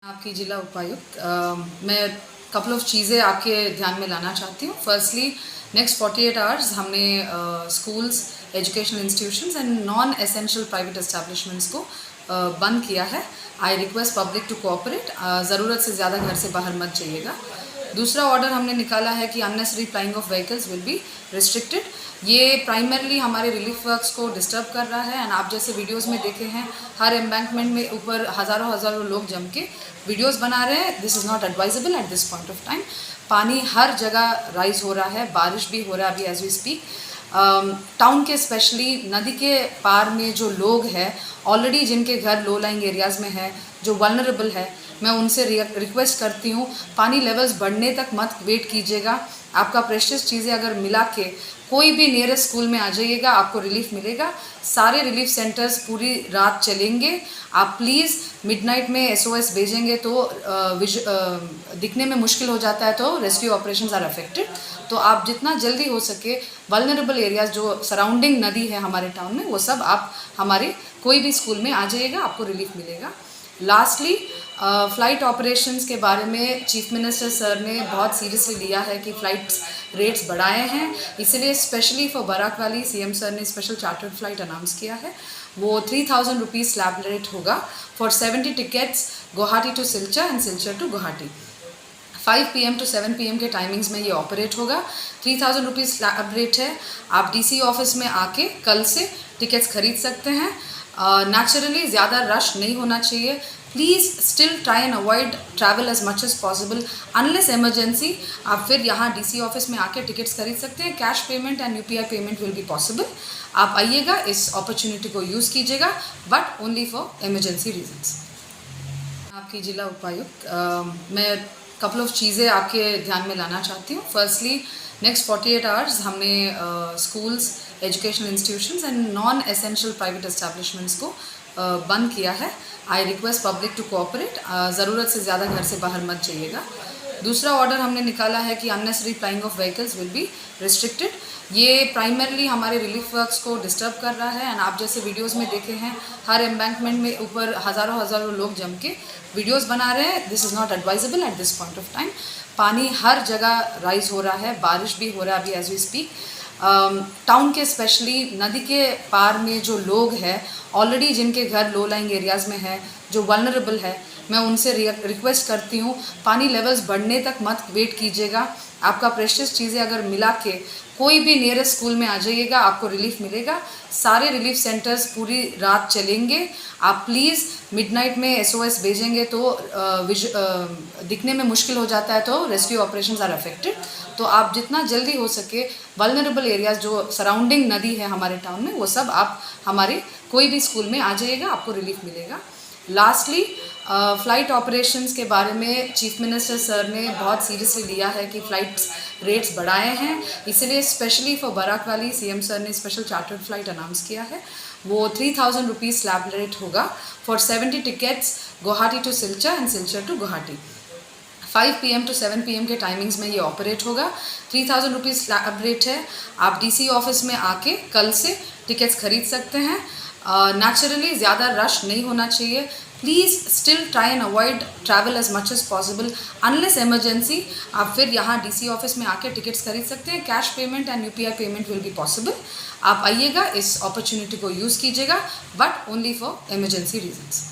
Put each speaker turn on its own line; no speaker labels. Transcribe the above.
आपकी जिला उपायुक्त मैं कपल ऑफ चीज़ें आपके ध्यान में लाना चाहती हूँ। फर्स्टली नेक्स्ट 48 आवर्स हमने schools, educational institutions and non essential private establishments को बंद किया है। I request public to cooperate. ज़रूरत से ज़्यादा घर से बाहर मत जाइएगा। दूसरा ऑर्डर हमने निकाला है कि unnecessary flying of vehicles will be restricted. ये प्राइमरली हमारे रिलीफ वर्क्स को डिस्टर्ब कर रहा है एंड आप जैसे वीडियोस में देखे हैं हर एम्बैंकमेंट में ऊपर हज़ारों लोग जम के वीडियोस बना रहे हैं। This is not advisable at this point of time. पानी हर जगह राइज हो रहा है, बारिश भी हो रहा है अभी एज वी स्पीक। टाउन के स्पेशली नदी के पार में जो लोग हैं ऑलरेडी, जिनके घर लो लाइंग एरियाज़ में है, जो वल्नरेबल है, मैं उनसे रिक्वेस्ट करती हूँ पानी लेवल्स बढ़ने तक मत वेट कीजिएगा। आपका प्रेशियस चीज़ें अगर मिला के कोई भी नियरेस्ट स्कूल में आ जाइएगा, आपको रिलीफ मिलेगा। सारे रिलीफ सेंटर्स पूरी रात चलेंगे। आप प्लीज़ मिडनाइट में SOS भेजेंगे तो दिखने में मुश्किल हो जाता है, तो रेस्क्यू ऑपरेशंस आर अफेक्टेड। तो आप जितना जल्दी हो सके वल्नरेबल एरियाज़ जो सराउंडिंग नदी है हमारे टाउन में, वो सब आप हमारे कोई भी स्कूल में आ जाइएगा, आपको रिलीफ मिलेगा। लास्टली फ़्लाइट ऑपरेशंस के बारे में चीफ मिनिस्टर सर ने बहुत सीरियसली लिया है कि फ़्लाइट्स रेट्स बढ़ाए हैं, इसलिए specially for Barak valley CM sir ने स्पेशल चार्टर्ड फ़्लाइट अनाउंस किया है। वो 3000 रुपीज़ स्लैब रेट होगा for 70 tickets Guwahati to Silchar and Silchar to Guwahati. 5 PM to 7 PM के टाइमिंग्स में ये ऑपरेट होगा। 3000 रुपीज़ स्लैब रेट है। आप DC ऑफिस में आके कल से टिकट्स खरीद सकते हैं। नेचुरली ज़्यादा रश नहीं होना चाहिए। Please still try and avoid travel as much as possible unless emergency. आप फिर यहाँ DC ऑफिस में आके टिकट्स खरीद सकते हैं। Cash payment and UPI payment will be possible. आप आइएगा, इस अपॉर्चुनिटी को यूज़ कीजिएगा, but only for emergency reasons. आपकी जिला उपायुक्त मैं कपल ऑफ चीज़ें आपके ध्यान में लाना चाहती हूँ। फर्स्टली नेक्स्ट 48 आवर्स हमने schools, educational institutions and non essential private establishments को बंद किया है। I request public to cooperate. ज़रूरत से ज़्यादा घर से बाहर मत जाइएगा। दूसरा ऑर्डर हमने निकाला है कि unnecessary flying of vehicles will be restricted. ये प्राइमरली हमारे रिलीफ वर्क्स को डिस्टर्ब कर रहा है एंड आप जैसे वीडियोस में देखे हैं हर एम्बैंकमेंट में ऊपर हज़ारों लोग जम के वीडियोस बना रहे हैं। This is not advisable at this point of time. पानी हर जगह राइज हो रहा है, बारिश भी हो रहा है अभी एज वी स्पीक। टाउन के स्पेशली नदी के पार में जो लोग हैं ऑलरेडी, जिनके घर लो लाइंग एरियाज़ में है, जो वल्नरेबल है, मैं उनसे रिक्वेस्ट करती हूँ पानी लेवल्स बढ़ने तक मत वेट कीजिएगा। आपका प्रेशियस चीज़ें अगर मिला के कोई भी नियरेस्ट स्कूल में आ जाइएगा, आपको रिलीफ मिलेगा। सारे रिलीफ सेंटर्स पूरी रात चलेंगे। आप प्लीज़ मिडनाइट में SOS भेजेंगे तो दिखने में मुश्किल हो जाता है, तो रेस्क्यू ऑपरेशंस आर अफेक्टेड। तो आप जितना जल्दी हो सके वल्नरेबल एरियाज़ जो सराउंडिंग नदी है हमारे टाउन में, वो सब आप हमारे कोई भी स्कूल में आ जाइएगा, आपको रिलीफ मिलेगा। लास्टली फ़्लाइट ऑपरेशंस के बारे में चीफ मिनिस्टर सर ने बहुत सीरियसली लिया है कि फ़्लाइट्स रेट्स बढ़ाए हैं, इसलिए specially for Barak valley CM sir ने स्पेशल चार्टर्ड फ़्लाइट अनाउंस किया है। वो 3000 रुपीज़ स्लैब रेट होगा for 70 tickets Guwahati to Silchar and Silchar to Guwahati. 5 PM to 7 PM के टाइमिंग्स में ये ऑपरेट होगा। 3000 रुपीज़ स्लैब रेट है। आप DC ऑफिस में आके कल से टिकट्स खरीद सकते हैं। नेचुरली ज़्यादा रश नहीं होना चाहिए। Please still try and avoid travel as much as possible unless emergency. आप फिर यहाँ DC ऑफिस में आके टिकट्स खरीद सकते हैं। Cash payment and UPI payment will be possible. आप आइएगा, इस अपॉर्चुनिटी को यूज़ कीजिएगा, but only for emergency reasons.